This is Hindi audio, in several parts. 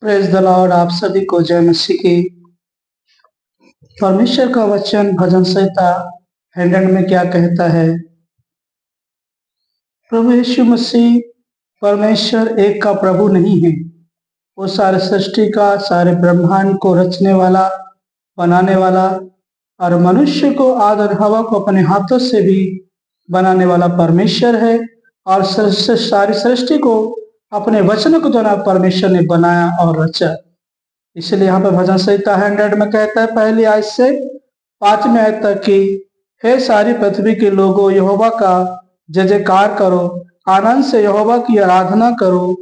Praise the Lord. आप सभी को जय मसीह की। परमेश्वर का वचन भजन संहिता 100 में क्या कहता है? प्रभु यीशु मसीह परमेश्वर एक का प्रभु नहीं है। वो सारे सृष्टि का, सारे ब्रह्मांड को रचने वाला, बनाने वाला और मनुष्य को आदम और हवा को अपने हाथों से भी बनाने वाला परमेश्वर है। और सारी सृष्टि को अपने वचनों के द्वारा परमेश्वर ने बनाया और रचा। इसलिए यहाँ पे भजन संहिता 100 में कहता है, पहली आयत से 5वीं आयत तक की, हे सारी पृथ्वी के लोगों, यहोवा का जय जयकार करो, आनंद से यहोवा की आराधना करो,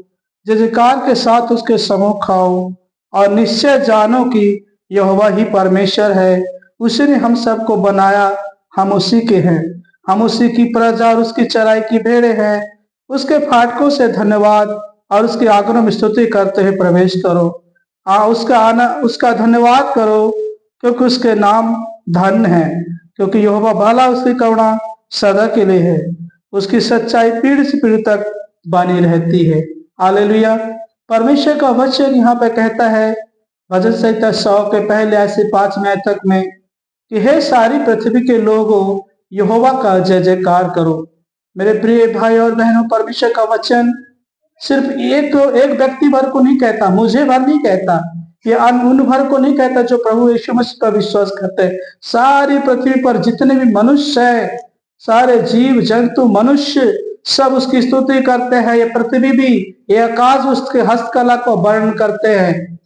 जय जयकार के साथ उसके सम्मुख खाओ और निश्चय जानो कि यहोवा ही परमेश्वर है। उसी ने हम सबको बनाया, हम उसी के हैं, हम उसी की प्रजा और उसकी चराई की भेड़े हैं। उसके फाटकों से धन्यवाद और उसके आंगनों में स्तुति करते हुए प्रवेश करो। उसका धन्यवाद करो, क्योंकि उसके नाम धन्य है, क्योंकि यहोवा भला, उसकी करुणा सदा के लिए है, उसकी सच्चाई पीढ़ी से पीढ़ी तक बनी रहती है। हालेलुया। परमेश्वर का वचन यहाँ पे कहता है भजन संहिता 100 के पहले आयत से 5वीं आयत तक में कि हे सारी पृथ्वी के लोगों, यहोवा का जय जयकार करो। मेरे प्रिय भाई और बहनों, परमेश्वर का वचन सिर्फ एक व्यक्ति भर को नहीं कहता, मुझे भर नहीं कहता, ये उन भर को नहीं कहता जो प्रभु यीशु मसीह पर विश्वास करते हैं। सारी पृथ्वी पर जितने भी मनुष्य है, सारे जीव जंतु मनुष्य सब उसकी स्तुति करते हैं। ये पृथ्वी भी, ये आकाश उसके हस्तकला को वर्णन करते हैं।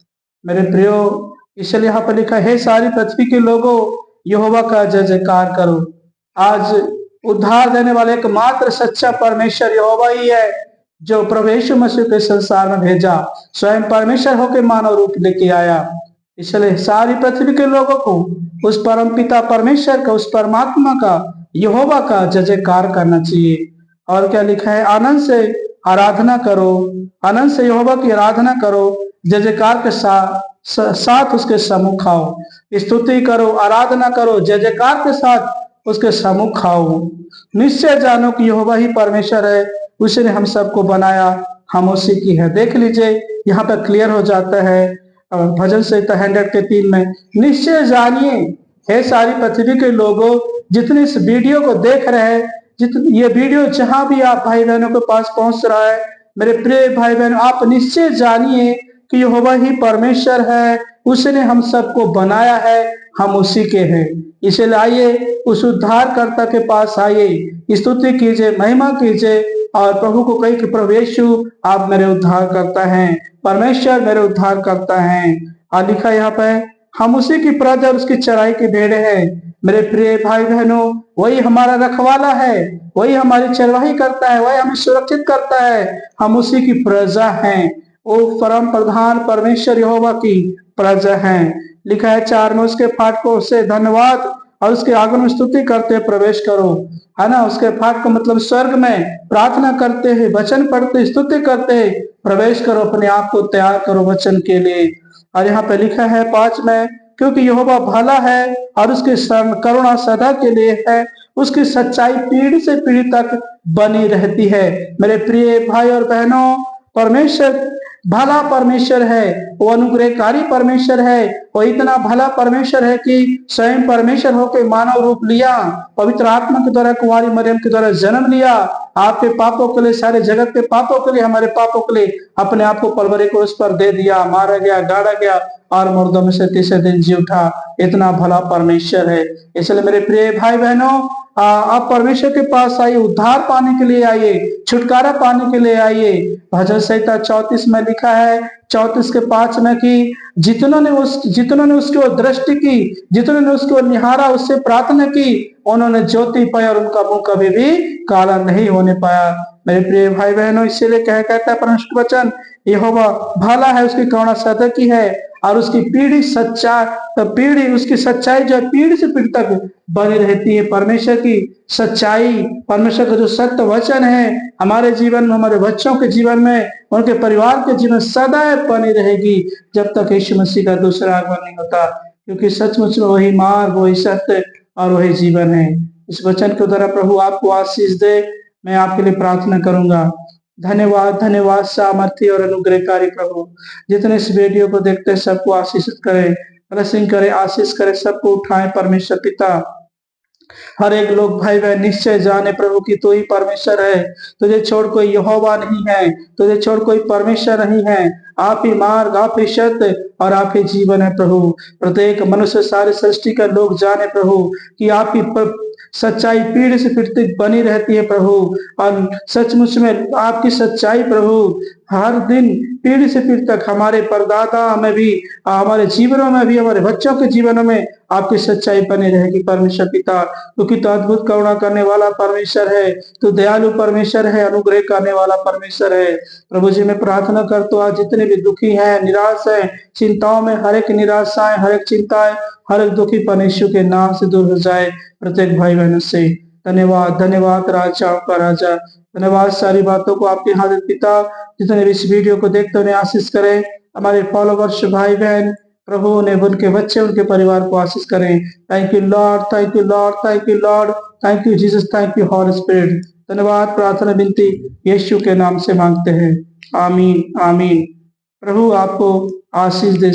मेरे प्रियो, इसलिए यहाँ पर लिखा है, सारी पृथ्वी के लोगों, यहोवा का जय जयकार करो। आज उद्धार देने वाले एकमात्र सच्चा परमेश्वर यहोवा ही है, जो प्रभु यीशु मसीह के संसार में भेजा, स्वयं परमेश्वर होकर मानव रूप लेके आया। इसलिए सारी पृथ्वी के लोगों को उस परम पिता परमेश्वर का, उस परमात्मा का, यहोवा का जय जयकार करना चाहिए। और क्या लिखा है? आनंद से आराधना करो, आनंद से यहोवा की आराधना करो, जय जयकार के साथ उसके सम्मुख खाओ। स्तुति करो, आराधना करो, जय जयकार के साथ उसके सम्मुख खाओ। निश्चय जानो कि यहोवा ही परमेश्वर है, उसी ने हम सबको बनाया, हम उसी की है। देख लीजिए, यहाँ पर क्लियर हो जाता है भजन संहिता 100 के 3 में, निश्चय जानिए हे सारी पृथ्वी के लोगों, जितने इस वीडियो को देख रहे हैं, ये वीडियो जहां भी आप भाई बहनों के पास पहुंच रहा है, मेरे प्रिय भाई बहन, आप निश्चय जानिए कि यहोवा ही परमेश्वर है, उसने हम सबको बनाया है, हम उसी के हैं। इसलिए आइए उस उद्धारकर्ता के पास आइए, स्तुति कीजिए, महिमा कीजिए और प्रभु को कही कि प्रभु यीशु आप मेरे उद्धार करता हैं, परमेश्वर मेरे उद्धार करता है। और लिखा यहाँ पे, हम उसी की प्रजा और उसकी चराई की भेड़े हैं। मेरे प्रिय भाई बहनों, वही हमारा रखवाला है, वही हमारी चरवाही करता है, वही हमें सुरक्षित करता है, हम उसी की प्रजा हैं। वो परम प्रधान परमेश्वर यहोवा की प्रजा हैं। लिखा है 4 में, उसके फाटकों से धन्यवाद और उसके आंगन में स्तुति करते प्रवेश करो, है ना। उसके फाटक मतलब स्वर्ग में प्रार्थना करते हैं, वचन पढ़ते, स्तुति करते हैं, प्रवेश करो, अपने आप को तैयार करो वचन के लिए। और यहाँ पे लिखा है 5 में, क्योंकि यहोवा भला है और उसकी करुणा सदा के लिए है, उसकी सच्चाई पीढ़ी से पीढ़ी तक बनी रहती है। मेरे प्रिय भाई और बहनों, परमेश्वर भला परमेश्वर है, वो अनुग्रहकारी परमेश्वर है, वो इतना भला परमेश्वर है कि स्वयं परमेश्वर होकर मानव रूप लिया, पवित्र आत्मा के द्वारा कुंवारी मरियम के द्वारा जन्म लिया, आपके पापों के लिए, सारे जगत के पापों के लिए, हमारे पापों के लिए अपने आप को कलवरी को उस पर दे दिया, मारा गया, गाड़ा गया और मुर्दों में से तीसरे दिन जी उठा। इतना भला परमेश्वर है। इसलिए मेरे प्रिय भाई बहनों, आप परमेश्वर के पास आइए, उद्धार पाने के लिए आइए, छुटकारा पाने के लिए आइए। भजन संहिता 34 में लिखा है 34 के 5 में कि जितनों ने उसकी ओर दृष्टि की, जितनों ने उसकी ओर निहारा, उससे प्रार्थना की, उन्होंने ज्योति पाई और उनका मुंह कभी भी काला नहीं होने पाया। मेरे प्रिय भाई बहनों, इसीलिए कहता है परमेश्वर वचन, यहोवा भला है, उसकी करुणा सदा की है और उसकी उसकी सच्चाई जो है पीढ़ी से पीढ़ी तक बनी रहती है। परमेश्वर की सच्चाई, परमेश्वर का जो सत्य वचन है हमारे जीवन में, हमारे बच्चों के जीवन में, उनके परिवार के जीवन सदा बनी रहेगी जब तक यीशु मसीह का दूसरा आगमन नहीं होता, क्योंकि सचमुच में वही मार्ग, वही सत्य और वही जीवन है। इस वचन के द्वारा प्रभु आपको आशीष दे। मैं आपके लिए प्रार्थना करूंगा। धन्यवाद, धन्यवाद सामर्थ्य और अनुग्रहकारी प्रभु। जितने इस वीडियो को देखते हैं सबको आशीषित करें, ब्लेसिंग करें, आशीष करें, सबको उठाएं परमेश्वर पिता। हर एक लोग भाई बहन निश्चय जाने प्रभु की तू ही परमेश्वर है, तुझे छोड़ कोई यहोवा नहीं है, तुझे छोड़ कोई परमेश्वर नहीं है। आप ही मार्ग, आप ही सत्य और आप ही जीवन है प्रभु। प्रत्येक मनुष्य सारे सृष्टि का लोग जाने प्रभु कि आप ही सच्चाई पीढ़ी से पीढ़ी तक बनी रहती है प्रभु। और सचमुच में आपकी सच्चाई प्रभु हर दिन पीढ़ी से पीढ़ी तक हमारे परदादा में भी, हमारे जीवनों में भी, हमारे बच्चों के जीवनों में आपकी सच्चाई बनी रहेगी परमेश्वर पिता। क्योंकि तो अद्भुत करुणा करने वाला परमेश्वर है, तो दयालु परमेश्वर है, अनुग्रह करने वाला परमेश्वर है। प्रभु जी मैं प्रार्थना करता हूँ आज जितने भी दुखी हैं, निराश हैं, चिंताओं में, हर एक निराशाएं, हर एक चिंताएं, हर एक दुखी परमेश्वर के नाम से दूर हो जाए प्रत्येक भाई बहनों से। धन्यवाद, धन्यवाद राजाओं का राजा, धन्यवाद सारी बातों को आपके हाथ में पिता। जितने भी इस वीडियो को देखते उन्हें आशीष करें, हमारे फॉलोवर्स भाई बहन प्रभु उन्हें, उनके बच्चे, उनके परिवार को आशीष करें। Thank you Lord, thank you Lord, thank you Lord, thank you Jesus, thank you Holy Spirit. धन्यवाद, प्रार्थना विनती यीशु के नाम से मांगते हैं, आमीन आमीन। प्रभु आपको आशीष दे।